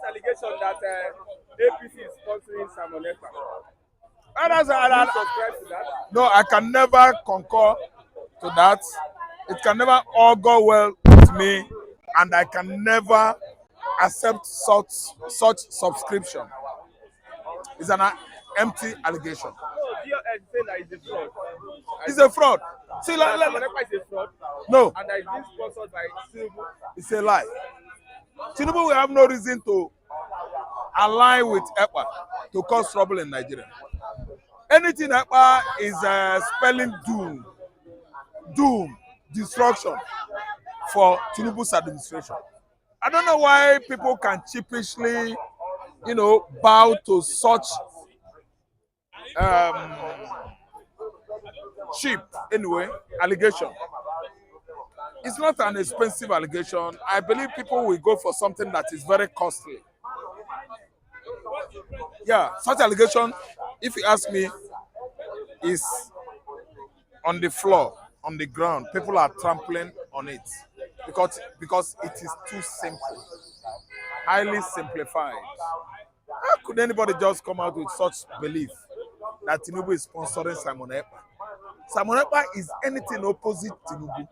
allegation that APC is sponsoring Simon Ekpa. Subscribe to that? No, I can never concur to that. It can never all go well with me, and I can never accept such subscription. It's an empty allegation. No, do you say that it's a fraud? It's a fraud. See, Simon Ekpa is a fraud. No, And that is being sponsored by Tinubu. it's a lie. Tinubu will have no reason to align with Ekpa to cause trouble in Nigeria. Anything Ekpa is spelling doom, destruction for Tinubu's administration. I don't know why people can cheapishly, bow to such cheap, allegation. It's not an expensive allegation. I believe people will go for something that is very costly. Yeah, such allegation, if you ask me, is on the floor, on the ground. People are trampling on it because it is too simple, highly simplified. How could anybody just come out with such belief that Tinubu is sponsoring Simon Ekpa? Simon Ekpa is anything opposite Tinubu.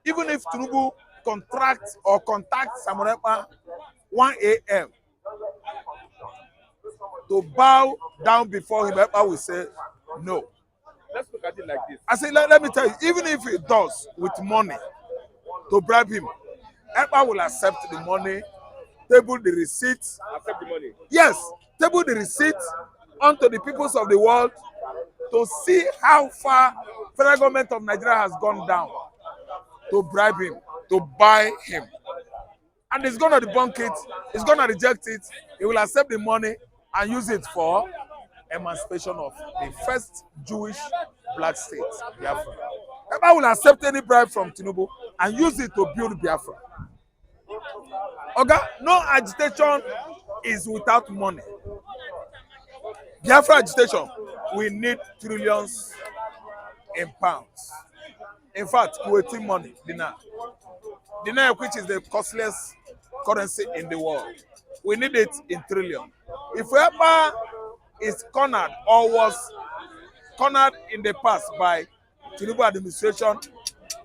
Even if Tinubu contact Simon Ekpa 1 a.m. to bow down before him, Ekpa will say no. Let's look at it like this. I say, let me tell you, even if he does with money to bribe him, Ekpa will accept the money, table the receipts. Accept the money. Yes, table the receipt onto the peoples of the world to see how far federal government of Nigeria has gone down to bribe him, to buy him. And he's going to debunk it, he's going to reject it, he will accept the money and use it for emancipation of the first Jewish black state, Biafra. Ekpa will accept any bribe from Tinubu and use it to build Biafra. Okay, no agitation is without money. Biafra agitation, we need trillions in pounds. In fact, Kuwaiti money, dinar, which is the costliest currency in the world. We need it in trillion. If Ekpa is cornered or was cornered in the past by Tinubu administration,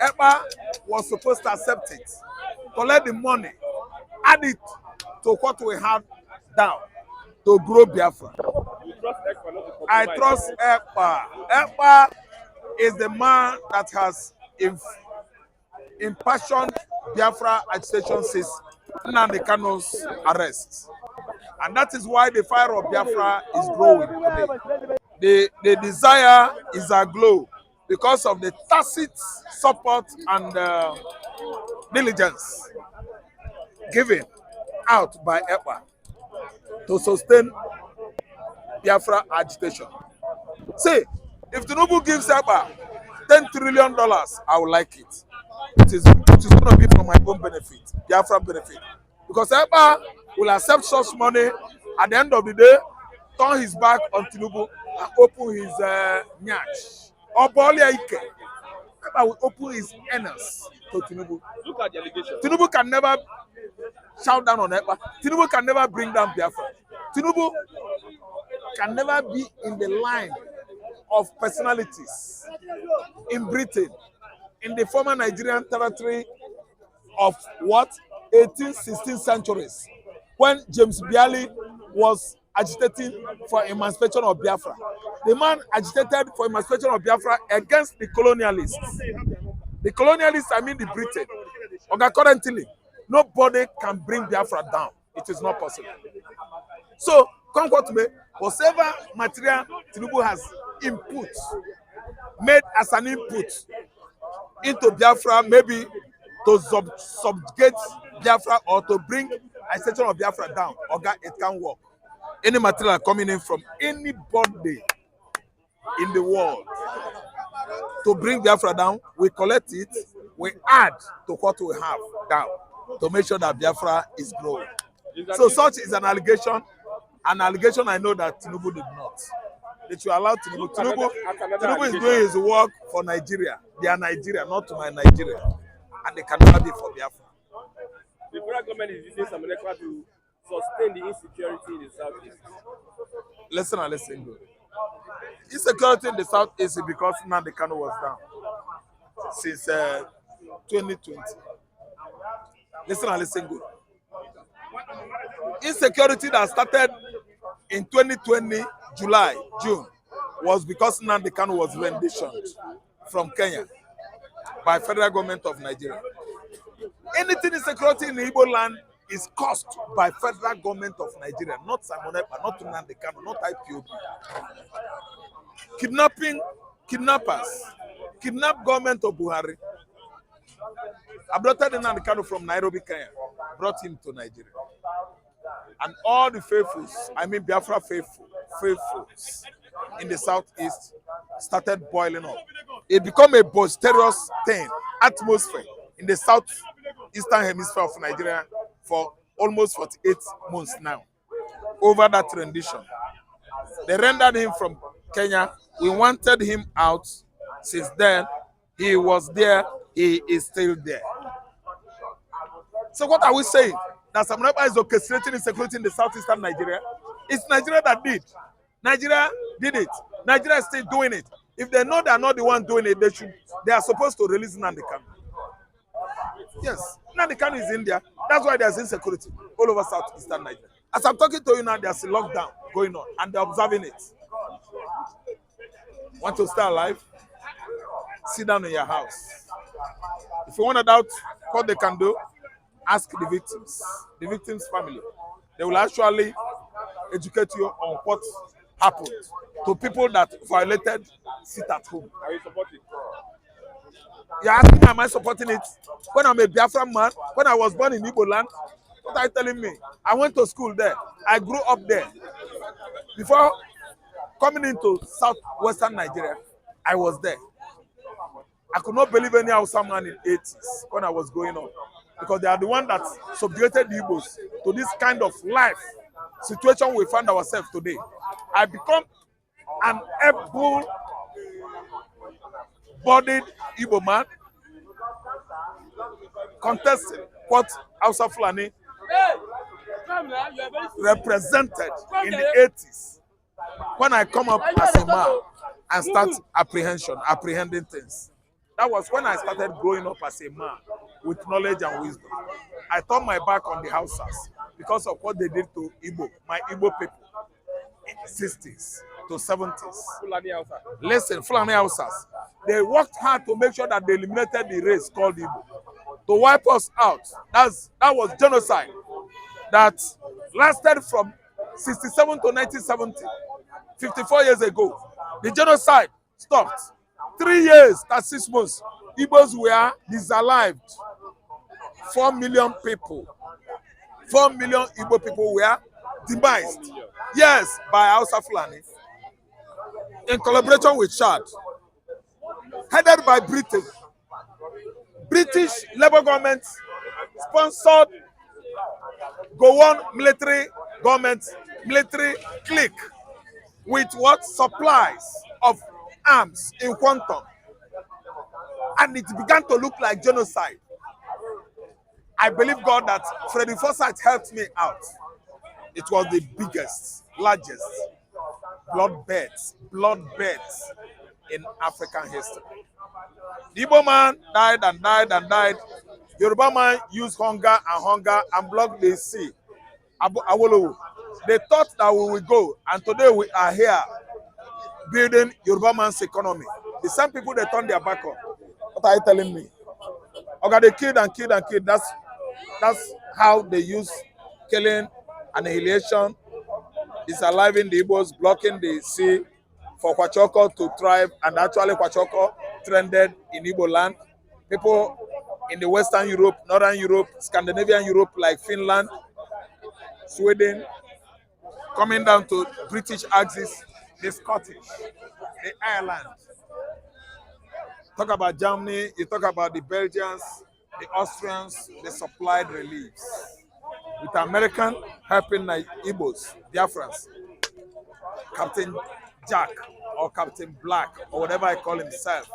Ekpa was supposed to accept it, collect the money, add it to what we have down to grow Biafra. You trust Ekpa not to compromise? I trust Ekpa. Ekpa is the man that has impassioned Biafra agitation since Nnamdi Kanu's arrest. And that is why the fire of Biafra is growing today. The desire is aglow because of the tacit support and diligence given out by Ekpa to sustain Biafra agitation. See, if Tinubu gives Ekpa $10 trillion, I would like it. It is going to be for my own benefit, Biafra benefit. Because Ekpa will accept such money at the end of the day, turn his back on Tinubu and open his nyach. Or Ekpa will open his anus to Tinubu. Look at the allegation. Tinubu can never shout down on Ekpa. Tinubu can never bring down Biafra. Tinubu can never be in the line of personalities in Britain, in the former Nigerian territory of what? 18th, 16th centuries, when James Bialy was agitating for emancipation of Biafra. The man agitated for emancipation of Biafra against the colonialists. The colonialists, I mean the Britain. Okay, currently, nobody can bring Biafra down. It is not possible. So, come what may, whatever material Tinubu has made as an input into Biafra, maybe to subjugate Biafra or to bring a section of Biafra down, okay, it can work. Any material coming in from anybody in the world to bring Biafra down, we collect it, we add to what we have down to make sure that Biafra is growing. So such is an allegation I know that Tinubu did not. It will allow Tinubu. Tinubu is doing his work for Nigeria. They are Nigeria, not to my Nigeria. And they can never be for Biafra. The federal government is using Simon Ekpa to sustain the insecurity in the southeast? Listen and listen good. Insecurity in the southeast is because Nnamdi Kanu was down since 2020. Listen and listen good. Insecurity that started in 2020, July, June, was because Nnamdi Kanu was renditioned from Kenya by federal government of Nigeria. Anything insecurity in the Igbo land is caused by federal government of Nigeria, not Simon Ekpa, not Nnamdi Kanu, not IPOB. Kidnapping, kidnappers, kidnap government of Buhari, abducted Nnamdi Kanu from Nairobi, Kenya, brought him to Nigeria. And all the faithfuls, I mean Biafra faithfuls in the southeast started boiling up. It became a boisterous thing, atmosphere in the southeastern hemisphere of Nigeria for almost 48 months now. Over that rendition, they rendered him from Kenya. We wanted him out. Since then, he was there. He is still there. So what are we saying? That Samunapa is orchestrating insecurity in the southeastern Nigeria? It's Nigeria that did. Nigeria did it. Nigeria is still doing it. If they know they are not the one doing it, they are supposed to release Nnamdi Kanu. Yes, Nnamdi Kanu is in there. That's why there's insecurity all over southeastern Nigeria. As I'm talking to you now, there's a lockdown going on and they're observing it. Want to stay alive? Sit down in your house. If you want to doubt what they can do, ask the victims' family. They will actually educate you on what happened to people that violated sit at home. Are you supporting? You're asking me, am I supporting it? When I'm a Biafran man, when I was born in Igbo land, what are you telling me? I went to school there. I grew up there. Before coming into southwestern Nigeria, I was there. I could not believe any Hausa man in the 80s when I was growing up, because they are the one that subjugated the Igbos to this kind of life situation we find ourselves today. I become an able-bodied Igbo man, contesting what Hausa Fulani represented in the 80s. When I come up as a man and start apprehending things. That was when I started growing up as a man with knowledge and wisdom. I turned my back on the Hausas because of what they did to Igbo, my Igbo people, in the 60s to 70s. Fulani Hausa. Listen, Fulani Hausas, they worked hard to make sure that they eliminated the race called Igbo, to wipe us out. That was genocide that lasted from 67 to 1970, 54 years ago. The genocide stopped. 3 years, that's 6 months. Igbos were disallowed. 4 million people. 4 million Igbo people were demised. Yes, by Hausa Fulani. In collaboration with Chad. Headed by Britain. British Labour government sponsored Gowon military government, military clique with what? Supplies of arms in quantum. And it began to look like genocide. I believe God that Freddy Forsyth helped me out. It was the biggest, largest bloodbath in African history. The Igbo man died and died and died. Yoruba man used hunger and blocked the sea. Awolowo. They thought that we will go, and today we are here building Yoruba man's economy. The same people they turned their back on. What are you telling me? Okay, they killed and killed and killed. That's how they use killing, annihilation, disaliving the Igbos, blocking the sea for Kwachoko to thrive, and actually Kwachoko trended in Igbo land. People in the Western Europe, Northern Europe, Scandinavian Europe, like Finland, Sweden, coming down to British axis, the Scottish, the Ireland. Talk about Germany, you talk about the Belgians, the Austrians, they supplied reliefs. With American helping like Igbos, Biafrans, Captain Jack or Captain Black or whatever I call himself,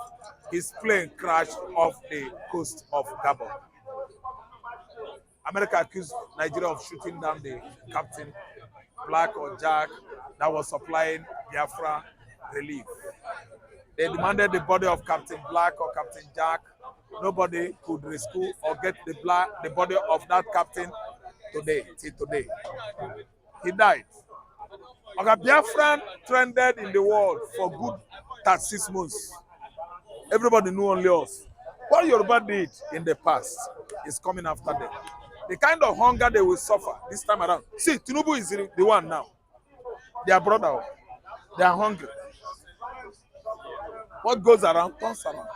his plane crashed off the coast of Gabon. America accused Nigeria of shooting down the captain, Black or Jack, that was supplying Biafra relief. They demanded the body of Captain Black or Captain Jack. Nobody could rescue or get the body of that captain till today. He died. Okay, Biafran trended in the world for good 36 months. Everybody knew only us. What Yoruba did in the past is coming after them. The kind of hunger they will suffer this time around. See, Tinubu is the one now. They are brother. They are hungry. What goes around comes around.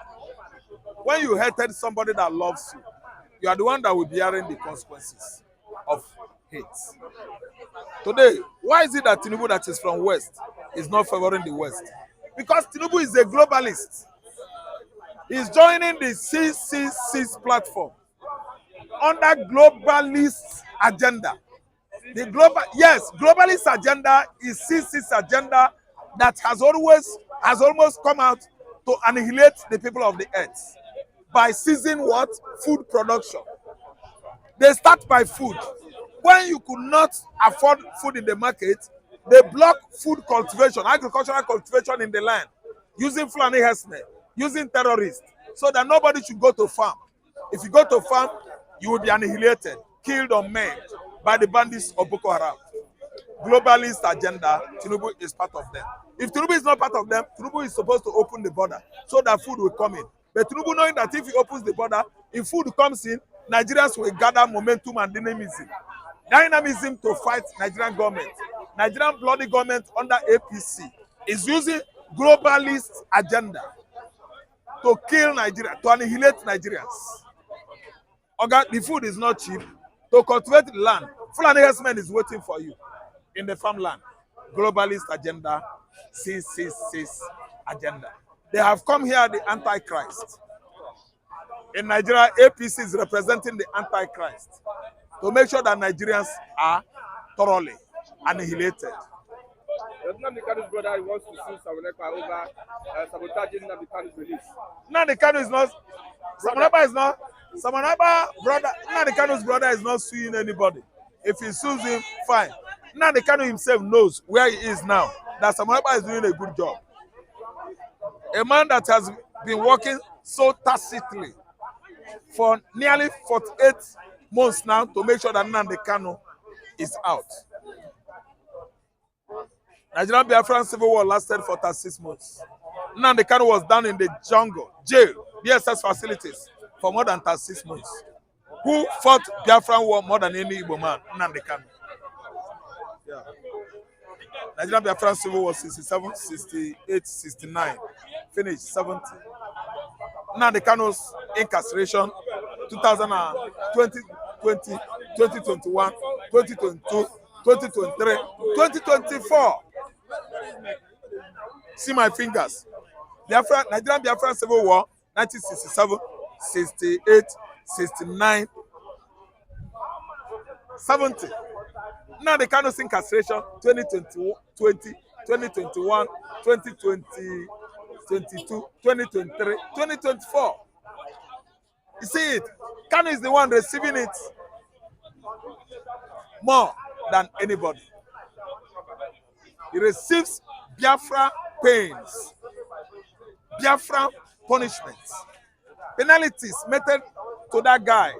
When you hated somebody that loves you, you are the one that will be bearing the consequences of hate. Today, why is it that Tinubu that is from West is not favoring the West? Because Tinubu is a globalist. He's joining the CCC's platform under globalist agenda. The globalist agenda is CC's agenda that has almost come out to annihilate the people of the earth by seizing what? Food production. They start by food. When you could not afford food in the market, they block food cultivation, agricultural cultivation in the land, using Fulani herdsmen, using terrorists, so that nobody should go to farm. If you go to farm, you will be annihilated, killed or maimed by the bandits of Boko Haram. Globalist agenda, Tinubu is part of them. If Tinubu is not part of them, Tinubu is supposed to open the border so that food will come in. But Tinubu knowing that if he opens the border, if food comes in, Nigerians will gather momentum and dynamism to fight Nigerian government. Nigerian bloody government under APC is using globalist agenda to kill Nigeria, to annihilate Nigerians. Okay, the food is not cheap. To cultivate the land, Fulani herdsmen is waiting for you in the farmland. Globalist agenda, 666 agenda. They have come here, the Antichrist. In Nigeria, APC is representing the Antichrist to make sure that Nigerians are thoroughly annihilated. Nnamdi Kanu's brother wants to sue Ekpa over sabotaging Nnamdi Kanu's release. Nnamdi Kanu is not. Nnamdi Kanu's brother is not suing anybody. If he sues him, fine. Nnamdi Kanu himself knows where he is now. That Ekpa is doing a good job. A man that has been working so tacitly for nearly 48 months now to make sure that Nnamdi Kanu is out. Nigerian Biafran civil war lasted for 36 months. Nnamdi Kanu was down in the jungle, jail, BSS facilities for more than 36 months. Who fought Biafran war more than any Igbo man? Nnamdi Kanu. Yeah. Nigerian Biafran civil war 67, 68, 69. Finished 70. Nnamdi Kanu's incarceration 2020, 2021, 2022, 2023, 2024. See my fingers. Nigerian Biafran civil war 1967, 68, 69, 70. Nnamdi Kanu's incarceration 2020, 2021, 2020, 2022, 2023, 2024. You see it? Kanu is the one receiving it more than anybody. He receives Biafra pains, Biafra punishments. Penalties meted to that guy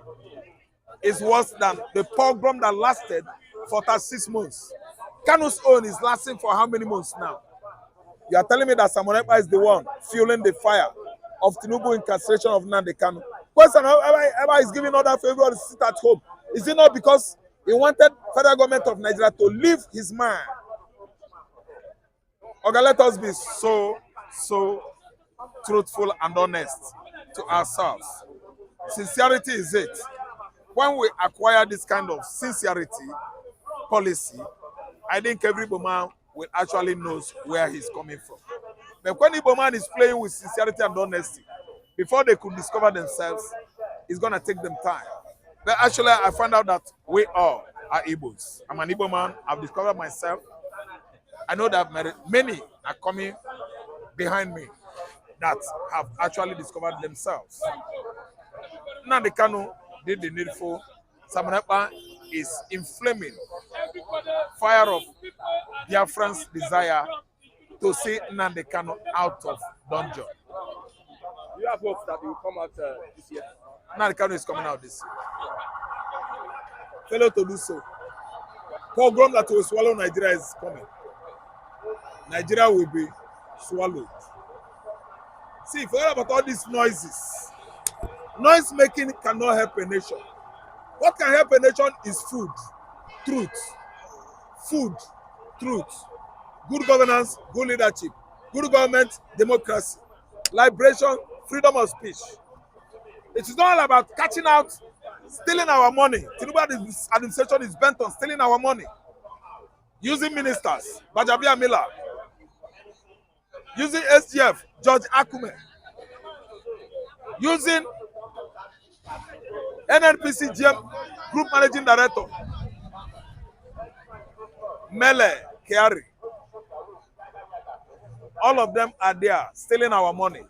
is worse than the pogrom that lasted for 36 months. Kanu's own is lasting for how many months now? You are telling me that Ekpa is the one fueling the fire of Tinubu incarceration of Nnamdi Kanu. Question: Ekpa is giving order for everyone to sit at home. Is it not because he wanted federal government of Nigeria to leave his man? Okay, let us be so truthful and honest to ourselves. Sincerity is it. When we acquire this kind of sincerity policy, I think every Igbo will actually knows where he's coming from. But when Igbo man is playing with sincerity and honesty, before they could discover themselves, it's gonna take them time. But actually, I found out that we all are Igbos. I'm an Igbo man. I've discovered myself. I know that many are coming behind me that have actually discovered themselves. Nnamdi Kanu did the needful Simon Ekpa is inflaming fire of Biafrans' desire to see Nnamdi Kanu out of dungeon. You have hopes that he will come out this year. Nnamdi Kanu is coming out this year. Failure to do so. Pogrom that will swallow Nigeria is coming. Nigeria will be swallowed. See, forget about all these noises. Noise making cannot help a nation. What can help a nation is food, truth. Food, truth. Good governance, good leadership. Good government, democracy. Liberation, freedom of speech. It is not all about catching out, stealing our money. Tinubu administration is bent on stealing our money. Using ministers, Bajabia Miller. Using SGF, George Akume. Using NNPC GM Group Managing Director, Mele Kiari. All of them are there stealing our money.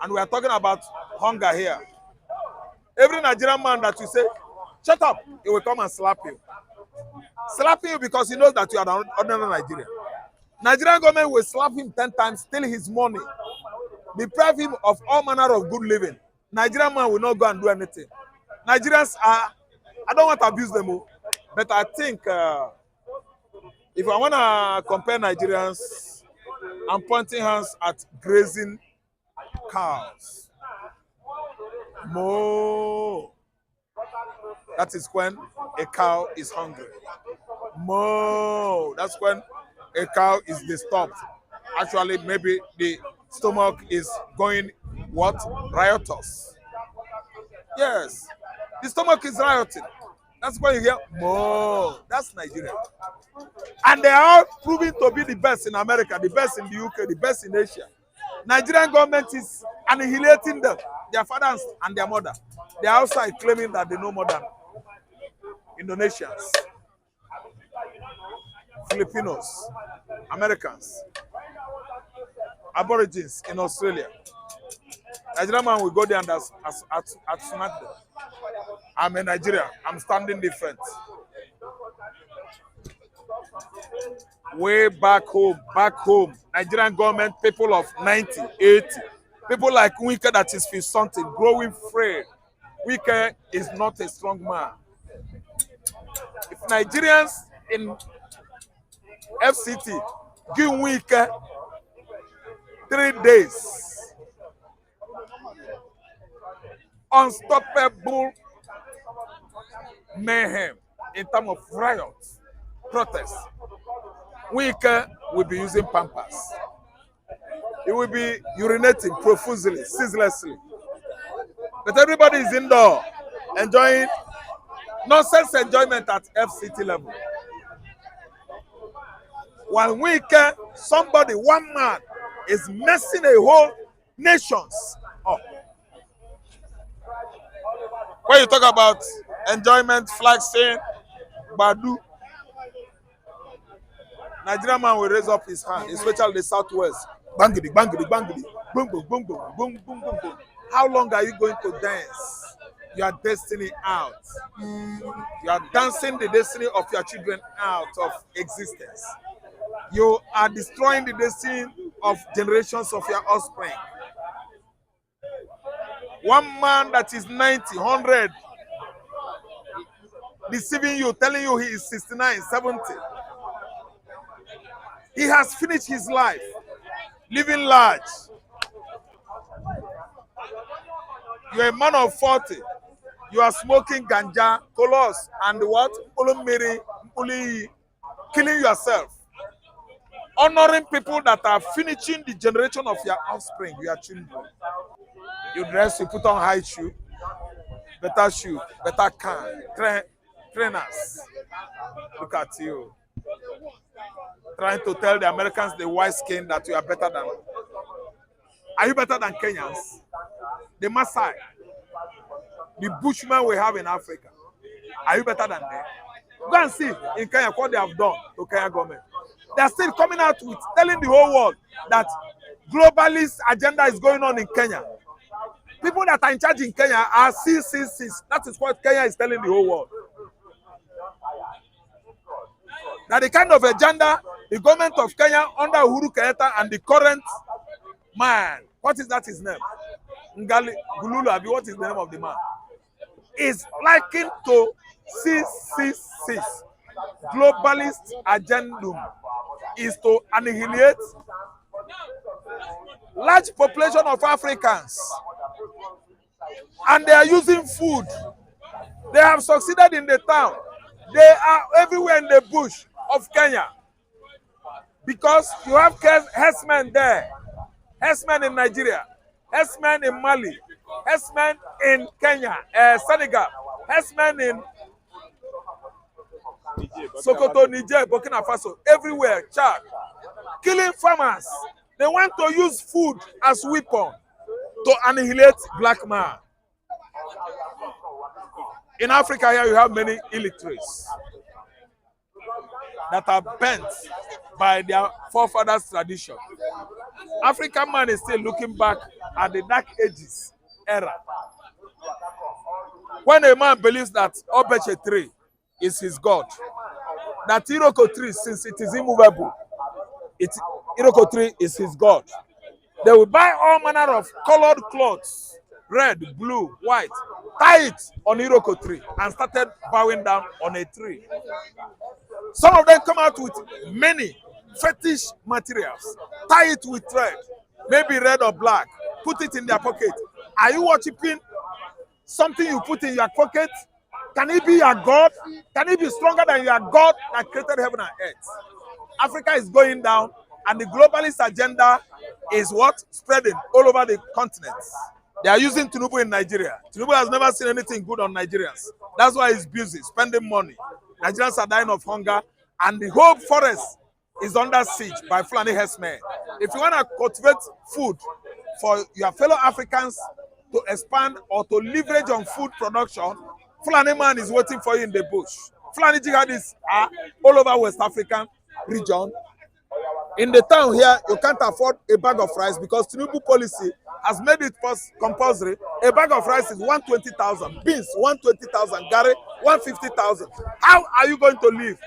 And we are talking about hunger here. Every Nigerian man that you say, shut up, he will come and slap you. Slapping you because he knows that you are an ordinary Nigerian. Nigerian government will slap him 10 times, steal his money, deprive him of all manner of good living. Nigerian man will not go and do anything. Nigerians are, I don't want to abuse them, but I think if I want to compare Nigerians, I'm pointing hands at grazing cows. Moo. That is when a cow is hungry. Moo. That's when a cow is disturbed. Actually, maybe the stomach is going what? Riotous. Yes. The stomach is rioting. That's why you hear moo. That's Nigeria. And they are proving to be the best in America, the best in the UK, the best in Asia. Nigerian government is annihilating them, their fathers and their mother. They are outside claiming that they know more than Indonesians, Filipinos, Americans, Aborigines in Australia. Nigerian man will go there and smack them. I'm a Nigerian. I'm standing different. Way back home, Nigerian government, people of 90, 80, people like Wike that is 50-something, growing frail. Wike is not a strong man. If Nigerians in FCT give Wike 3 days, unstoppable mayhem in terms of riots, protests, Wike will be using Pampers. He will be urinating profusely, ceaselessly. But everybody is indoor, enjoying nonsense enjoyment at FCT level. While Wike, somebody, one man, is messing a whole nations up. When you talk about enjoyment, flag saying, Badu, Nigerian man will raise up his hand, especially the southwest. Bangity, bangity, bangity, boom, boom, boom, boom, boom, boom, boom, boom. How long are you going to dance your destiny out? You are dancing the destiny of your children out of existence. You are destroying the destiny of generations of your offspring. One man that is 90, 100, deceiving you, telling you he is 69, 70. He has finished his life, living large. You are a man of 40. You are smoking ganja, kolos, and what? Killing yourself. Honoring people that are finishing the generation of your offspring, your children. You dress, you put on high shoe, better can, trainers. Look at you. Trying to tell the Americans, the white skin, that you are better than. Are you better than Kenyans? The Maasai, the Bushmen we have in Africa. Are you better than them? Go and see in Kenya what they have done to Kenya government. They are still coming out with telling the whole world that globalist agenda is going on in Kenya. People that are in charge in Kenya are CCCs. That is what Kenya is telling the whole world. That the kind of agenda the government of Kenya under Uhuru Kenyatta and the current man, what is that his name? Ngali Gululu, what is the name of the man? Is likened to CCCs. Globalist agenda is to annihilate large population of Africans, and they are using food. They have succeeded in the town. They are everywhere in the bush of Kenya because you have herdsmen there, herdsmen in Nigeria, herdsmen in Mali, herdsmen in Kenya, Senegal, herdsmen in Sokoto, Niger, Burkina Faso, everywhere, Chad, killing farmers. They want to use food as weapon to annihilate black man. In Africa here, you have many illiterates that are bent by their forefathers' tradition. African man is still looking back at the Dark Ages era. When a man believes that Obeche tree is his God, that Iroko tree, since it is immovable, Iroko tree is his God, they will buy all manner of colored clothes, red, blue, white, tie it on Iroko tree and started bowing down on a tree. Some of them come out with many fetish materials, tie it with thread, maybe red or black, put it in their pocket. Are you worshiping something you put in your pocket? Can it be your God? Can it be stronger than your God that created heaven and earth? Africa is going down, and the globalist agenda is what? Spreading all over the continent. They are using Tinubu in Nigeria. Tinubu has never seen anything good on Nigerians. That's why he's busy spending money. Nigerians are dying of hunger, and the whole forest is under siege by Fulani herdsmen. If you want to cultivate food for your fellow Africans to expand or to leverage on food production, Fulani man is waiting for you in the bush. Fulani jihadists are all over West African region. In the town here, you can't afford a bag of rice because Tinubu policy has made it compulsory. A bag of rice is 120,000, beans 120,000, garri 150,000. How are you going to live?